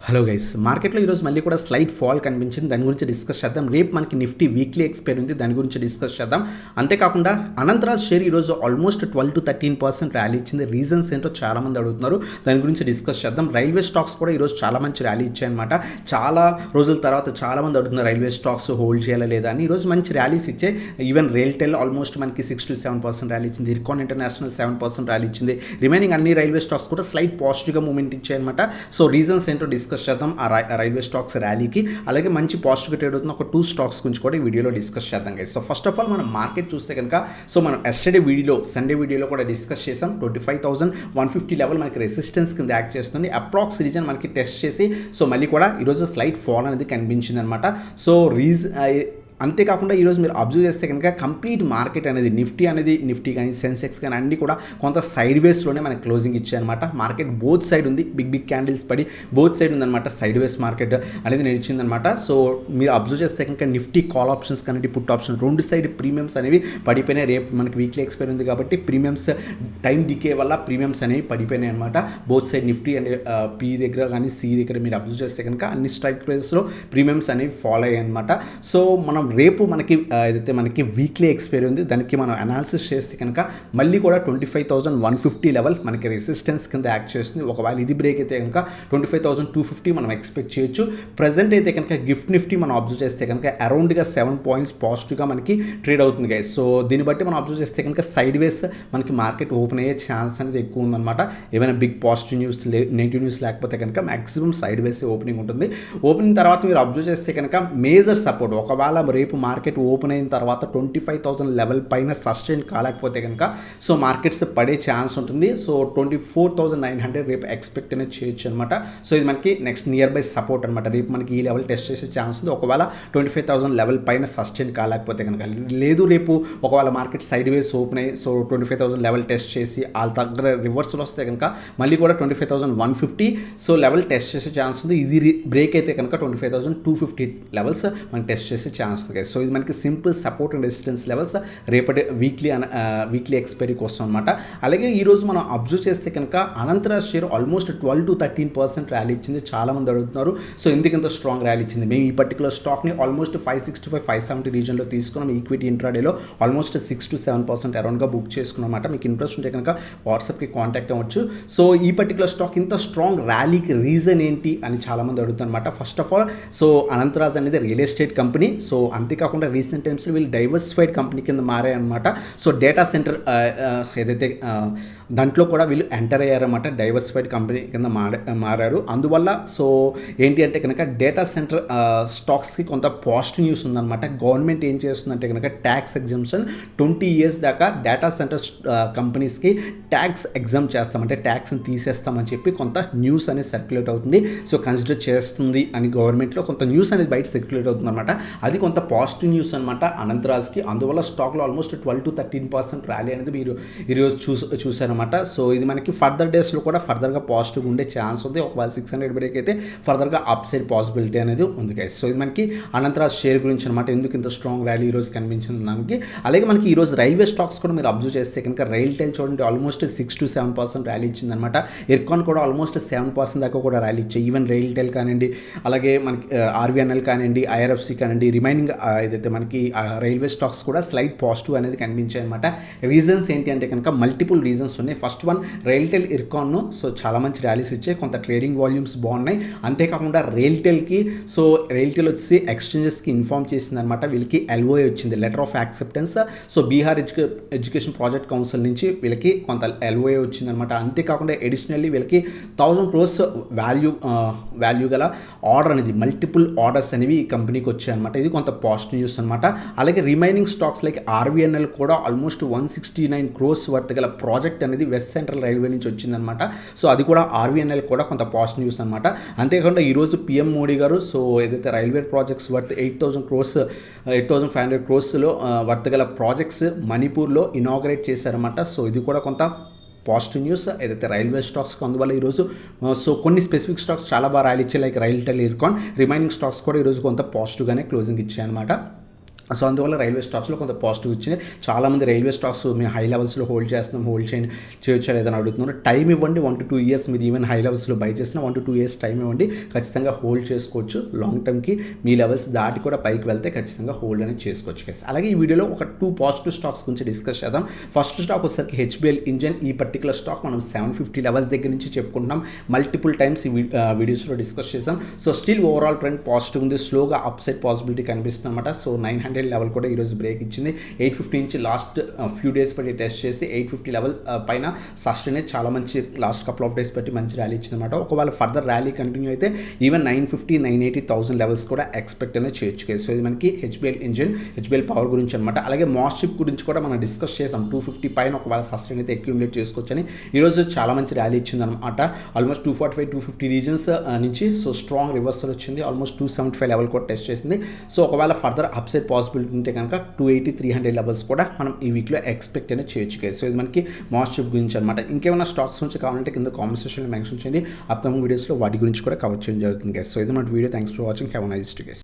Hello guys, మార్కెట్లో ఈరోజు మళ్ళీ కూడా స్లైట్ ఫాల్ కనిపించింది. దాని గురించి డిస్కస్ చేద్దాం. రేపు మనకి నిఫ్టీ వీక్లీ ఎక్స్పైర్ ఉంది, దాని గురించి డిస్కస్ చేద్దాం. అంతేకాకుండా అనంతరాజ్ షేర్ ఈరోజు ఆల్మోస్ట్ 12-13% ర్యాలీ ఇచ్చింది. రీజన్స్ ఏంటో చాలామంది అడుగుతున్నారు, దాని గురించి డిస్కస్ చేద్దాం. రైల్వే స్టాక్స్ కూడా ఈరోజు చాలా మంచి ర్యాలీ ఇచ్చాయన్నమాట. చాలా రోజుల తర్వాత చాలామంది అడుగుతున్నారు రైల్వే స్టాక్స్ హోల్డ్ చేయాలా లేదా అని. ఈరోజు మంచి ర్యాలీస్ ఇచ్చాయి. ఈవెన్ రైల్టెల్ ఆల్మోస్ట్ మనకి 6-7% ర్యాలీ ఇచ్చింది. ఇర్కాన్ ఇంటర్నేషనల్ 7% ర్యాలీ ఇచ్చింది. రిమైనింగ్ అన్ని రైల్వే స్టాక్స్ కూడా స్లైట్ పాజిటివ్గా మూమెంట్ ఇచ్చాయన్నమాట. సో రీజన్స్ ఏంటో డిస్కస్ చేద్దాం ఆ రైల్వే స్టాక్స్ ర్యాలీకి. అలాగే మంచి పాజిటివ్గా ట్రేడ్ అవుతున్న ఒక 2 స్టాక్స్ గురించి కూడా ఈ వీడియోలో డిస్కస్ చేద్దాం guys. So first of all మనం మార్కెట్ చూస్తే కనుక మనం ఎస్టర్డే వీడియోలో సండే వీడియోలో కూడా డిస్కస్ చేసాం. 25,150 లెవెల్ మనకి రెసిస్టెన్స్ కింద యాక్ట్ చేస్తుంది. అప్రాక్స్ రీజన్ మనకి టెస్ట్ చేసి మళ్ళీ కూడా ఈరోజు స్లైట్ ఫాల్ అనేది కనిపించింది అనమాట. సో అంతేకాకుండా ఈరోజు మీరు అబ్జర్వ్ చేస్తే కనుక కంప్లీట్ మార్కెట్ అనేది నిఫ్టీ కానీ సెన్సెక్స్ కానీ అన్నీ కూడా కొంత సైడ్ వేస్లోనే మనకి క్లోజింగ్ ఇచ్చాయన్నమాట. మార్కెట్ బోత్ సైడ్ ఉంది, బిగ్ క్యాండిల్స్ పడి బోత్ సైడ్ ఉందన్నమాట. సైడ్ వేస్ మార్కెట్ అనేది నడిచిందనమాట. సో మీరు అబ్జర్వ్ చేస్తే కనుక నిఫ్టీ కాల్ ఆప్షన్స్ కానీ పుట్ ఆప్షన్ రెండు సైడ్ ప్రీమియమ్స్ అనేవి పడిపోయినాయి. రేపు మనకి వీక్లీ ఎక్స్పైర్ ఉంది కాబట్టి ప్రీమియమ్స్ టైం డికే వల్ల ప్రీమియమ్స్ అనేవి పడిపోయినాయి అనమాట. Both side Nifty and P దగ్గర కానీ సి దగ్గర మీరు అబ్జర్వ్ చేస్తే కనుక అన్ని స్ట్రైక్ ప్రైస్లో ప్రీమియమ్స్ అనేవి ఫాలో అయ్యాయి అనమాట. సో మనం రేపు ఏదైతే మనకి వీక్లీ ఎక్స్పైరీ ఉంది దానికి మనం అనాలిసిస్ చేస్తే కనుక మళ్ళీ కూడా 25,150 లెవెల్ మనకి రెసిస్టెన్స్ కింద యాక్ట్ చేస్తుంది. ఒకవేళ ఇది బ్రేక్ అయితే కనుక 25,250 మనం ఎక్స్పెక్ట్ చేయొచ్చు. ప్రజెంట్ అయితే కనుక గిఫ్ట్ నిఫ్టీ మనం అబ్జర్వ్ చేస్తే కనుక అరౌండ్గా 7 పాయింట్స్ పాజిటివ్గా మనకి ట్రేడ్ అవుతుంది గైస్. సో దీన్ని బట్టి మనం అబ్జర్వ్ చేస్తే కనుక సైడ్ వేస్ మనకి మార్కెట్ ఓపెన్ అయ్యే ఛాన్స్ అనేది ఎక్కువ ఉందన్నమాట. ఏమైనా big positive news negative news లేకపోతే కనుక మ్యాక్సిమం సైడ్ వేస్ ఓపెనింగ్ ఉంటుంది. ఓపెనింగ్ తర్వాత మీరు అబ్జర్వ్ చేస్తే కనుక మేజర్ సపోర్ట్ ఒకవేళ రేపు మార్కెట్ ఓపెన్ అయిన తర్వాత 25,000 లెవెల్ పైన సస్టైన్ కాలేకపోతే కనుక మార్కెట్స్ పడే ఛాన్స్ ఉంటుంది. సో 24,900 రేపు ఎక్స్పెక్ట్ అనేది చేయొచ్చు అనమాట. సో ఇది మనకి నెక్స్ట్ నియర్ బై సపోర్ట్ అనమాట. రేపు మనకి ఈ లెవెల్ టెస్ట్ చేసే ఛాన్స్ ఉంది ఒకవేళ 25,000 లెవెల్ పైన సస్టైన్ కాలేకపోతే కనుక. లేదు రేపు ఒకవేళ మార్కెట్ సైడ్ వేస్ ఓపెన్ అయ్యి 25,000 లెవెల్ టెస్ట్ చేసి వాళ్ళ దగ్గర రివర్సల్ వస్తే కనుక మళ్ళీ కూడా 25,150 లెవెల్ టెస్ట్ చేసే ఛాన్స్ ఉంది. ఇది బ్రేక్ అయితే కనుక 25,250 లెవెల్స్ మనం టెస్ట్ చేసే ఛాన్స్ ఉంది. సో ఇది మనకి simple support and resistance levels రేపటి వీక్లీ ఎక్స్పైరీ కోసం అనమాట. అలాగే ఈరోజు మనం అబ్జర్వ్ చేస్తే కనుక అనంతరాజ్ షేర్ ఆల్మోస్ట్ 12-13% ర్యాలీ ఇచ్చింది. చాలామంది అడుగుతున్నారు సో ఎందుకు ఇంత స్ట్రాంగ్ ర్యాలీ ఇచ్చింది. మేము ఈ పర్టికులర్ స్టాక్ని ఆల్మోస్ట్ 565-570 రీజన్లో తీసుకున్నాం. ఈక్విటీ ఇంట్రాడేలో ఆల్మోస్ట్ 6-7% అరౌండ్గా బుక్ చేసుకున్నమాట. మీకు ఇంట్రెస్ట్ ఉంటే కనుక వాట్సాప్కి కాంటాక్ట్ అవ్వచ్చు. సో ఈ పర్టికులర్ స్టాక్ ఇంత స్ట్రాంగ్ ర్యాలీకి రీజన్ ఏంటి అని చాలామంది అడుగుతారనమాట. ఫస్ట్ ఆఫ్ ఆల్ అనంతరాజ్ అనేది రియల్ ఎస్టేట్ కంపెనీ. సో అంతేకాకుండా రీసెంట్ టైమ్స్లో వీళ్ళు డైవర్సిఫైడ్ కంపెనీ కింద మారాయన్నమాట. సో డేటా సెంటర్ ఏదైతే దాంట్లో కూడా వీళ్ళు ఎంటర్ అయ్యారన్నమాట. డైవర్సిఫైడ్ కంపెనీ కింద మారారు. అందువల్ల సో ఏంటి అంటే కనుక డేటా సెంటర్ స్టాక్స్కి కొంత పాజిటివ్ న్యూస్ ఉందన్నమాట. గవర్నమెంట్ ఏం చేస్తుందంటే కనుక ట్యాక్స్ ఎగ్జంప్షన్ 20 ఇయర్స్ దాకా డేటా సెంటర్ కంపెనీస్కి ట్యాక్స్ ఎగ్జామ్ చేస్తామంటే ట్యాక్స్ని తీసేస్తామని చెప్పి కొంత న్యూస్ అనేది సర్క్యులేట్ అవుతుంది. సో కన్సిడర్ చేస్తుంది అని గవర్నమెంట్లో కొంత న్యూస్ అనేది బయట సర్క్యులేట్ అవుతుంది అనమాట. అది కొంత పాజిటివ్ న్యూస్ అనమాట అనంతరాజ్కి. అందువల్ల స్టాక్లో ఆల్మోస్ట్ 12-13% ర్యాలీ అనేది మీరు ఈరోజు చూసారనమాట. సో ఇది మనకి ఫర్దర్ డేస్లో కూడా ఫర్దర్గా పాజిటివ్గా ఉండే ఛాన్స్ ఉంది. ఒకవేళ 600 బ్రేక్ అయితే ఫర్దర్గా అప్ సైడ్ పాసిబిలిటీ అనేది ఉంది గైస్. సో ఇది మనకి అనంతరాజ్ షేర్ గురించి అనమాట. ఎందుకు ఇంత స్ట్రాంగ్ ర్యాలీ ఈరోజు కనిపించింది దానికి. అలాగే మనకి ఈరోజు రైల్వే స్టాక్స్ కూడా మీరు అబ్జర్వ్ చేస్తే కనుక రైల్టెల్ చూడండి ఆల్మోస్ట్ 6-7% ర్యాలీ ఇచ్చిందనమాట. ఇర్కాన్ కూడా ఆల్మోస్ట్ 7% దాకా కూడా ర్యాలీ ఇచ్చాయి. ఈవెన్ రైల్టెల్ కానివ్వండి, అలాగే మనకి ఆర్వీఎన్ఎల్ కానివ్వండి, ఐఆర్ఎఫ్సి కానివ్వండి, రిమైనింగ్ ఏదైతే మనకి రైల్వే స్టాక్స్ కూడా స్లైట్ పాజిటివ్ అనేది కనిపించాయి అనమాట. రీజన్స్ ఏంటి అంటే కనుక మల్టిపుల్ రీజన్స్ ఉన్నాయి. ఫస్ట్ వన్ రైల్టెల్ ఇర్కాన్ను సో చాలా మంచి ర్యాలీస్ ఇచ్చాయి. కొంత ట్రేడింగ్ వాల్యూమ్స్ బాగున్నాయి. అంతేకాకుండా రైల్టెల్కి రైల్టెల్ వచ్చి ఎక్స్చేంజెస్కి ఇన్ఫార్మ్ చేసింది అనమాట. వీళ్ళకి ఎల్ఓఏ వచ్చింది, letter of acceptance. So Bihar education project council నుంచి వీళ్ళకి కొంత ఎల్ఓఏ వచ్చింది అనమాట. అంతేకాకుండా అడిషనల్లీ వీళ్ళకి 1,000 crores వాల్యూ గల ఆర్డర్ అనేది మల్టిపుల్ ఆర్డర్స్ అనేవి ఈ కంపెనీకి వచ్చాయన్నమాట. ఇది కొంత పాజిటివ్ న్యూస్ అనమాట. అలాగే రిమైనింగ్ స్టాక్స్ లైక్ ఆర్వీఎన్ఎల్ కూడా ఆల్మోస్ట్ 169 crores వర్త్ గల ప్రాజెక్ట్ అనేది వెస్ట్ సెంట్రల్ రైల్వే నుంచి వచ్చిందనమాట. సో అది కూడా ఆర్వీఎన్ఎల్ కూడా కొంత పాజిటివ్ న్యూస్ అనమాట. అంతేకాకుండా ఈరోజు పిఎం మోడీ గారు సో ఏదైతే railway projects worth 8,500 crores worth గల ప్రాజెక్ట్స్ మణిపూర్లో ఇనాగరేట్ చేశారన్నమాట. సో ఇది కూడా కొంత పాజిటివ్ న్యూస్ ఏదైతే రైల్వే స్టాక్స్కి. అందువల్ల ఈరోజు సో కొన్ని స్పెసిఫిక్ స్టాక్స్ చాలా బాగా ర్యాలీ ఇచ్చాయి like RailTel, Ircon. Remaining stocks కూడా ఈరోజు కొంత పాజిటివ్గానే క్లోజింగ్ ఇచ్చాయన్నమాట. సో అందువల్ల రైల్వే స్టాక్స్లో కొంత పాజిటివ్ వచ్చింది. చాలామంది రైల్వే స్టాక్స్ మేము హై లెవెల్స్లో హోల్డ్ చేస్తున్నాం, హోల్డ్ చేయొచ్చా లేదని అడుగుతున్నారు. టైం ఇవ్వండి, 1 to 2 years మీరు ఈవెన్ హై లెవెల్స్లో బై చేసిన 1 to 2 years టైం ఇవ్వండి, ఖచ్చితంగా హోల్డ్ చేసుకోవచ్చు. లాంగ్ టర్మ్కి మీ లెవెల్స్ దాటి కూడా పైకి వెళ్తే ఖచ్చితంగా హోల్డ్ అనేది చేసుకోవచ్చు గైస్. అలాగే ఈ వీడియోలో ఒక 2 పాజిటివ్ స్టాక్స్ గురించి డిస్కస్ చేద్దాం. ఫస్ట్ స్టాక్ వచ్చేసరికి హెచ్బిఎల్ ఇంజన్. ఈ పర్టికులర్ స్టాక్ మనం 750 లెవెల్స్ దగ్గర నుంచి చెప్పుకుంటున్నాం, మల్టిపుల్ టైమ్స్ ఈ వీడియోస్లో డిస్కస్ చేసాం. So still overall trend positive ఉంది, స్లోగా అప్ సైడ్ పాసిబిలిటీ కనిపిస్తుంది అనమాట. సో 900 లెవెల్ కూడా ఈరోజు బ్రేక్ ఇచ్చింది. 850 నుంచి లాస్ట్ ఫ్యూ డేస్ బట్టి టెస్ట్ చేసి 850 లెవెల్ పైన సస్టైన్ అయితే చాలా మంచి లాస్ట్ కపుల్ ఆఫ్ డేస్ బట్టి మంచి ర్యాలీ ఇచ్చింది అనమాట. ఒకవేళ ఫర్దర్ ర్యాలీ కంటిన్యూ అయితే ఈవెన్ 950, 980, 1000 లెవెల్స్ కూడా ఎక్స్పెక్ట్ అనేది చేయొచ్చు. సో ఇది మనకి హెచ్బిఎల్ ఇంజిన్, హెచ్బిఎల్ పవర్ గురించి అనమాట. అలాగే మాస్షిప్ గురించి కూడా మనం డిస్కస్ చేసాం. 250 పైన ఒకవేళ సస్టైన్ అయితే అక్యూములేట్ చేసుకోవచ్చని. ఈరోజు చాలా మంచి ర్యాలీ ఇచ్చింది అనమాట. ఆల్మోస్ట్ 245, 250 రీజన్స్ నుంచి సో స్ట్రాంగ్ రివర్సల్ వచ్చింది. ఆల్మోస్ట్ 275 లెవెల్ కూడా టెస్ట్ చేసింది. సో ఒకవేళ ఫర్దర్ అప్సైడ్ పాసిబిలిటీ ఉంటే కనుక 280, 300 లెవెల్స్ కూడా మనం ఈ వీక్లో ఎక్స్పెక్ట్ అనేది చేయొచ్చు. సో ఇది మనకి మాస్షిప్ గురించి అనమాట. ఇంకేమైనా స్టాక్స్ నుంచి కావాలంటే కింద కామెంట్ సెక్షన్లో మెన్షన్ చేయండి. అప్కమింగ్ వీడియోస్లో వాటి గురించి కూడా కవర్ చేయడం జరుగుతుంది. సో ఇది మన video. Thanks for watching. Have a nice day.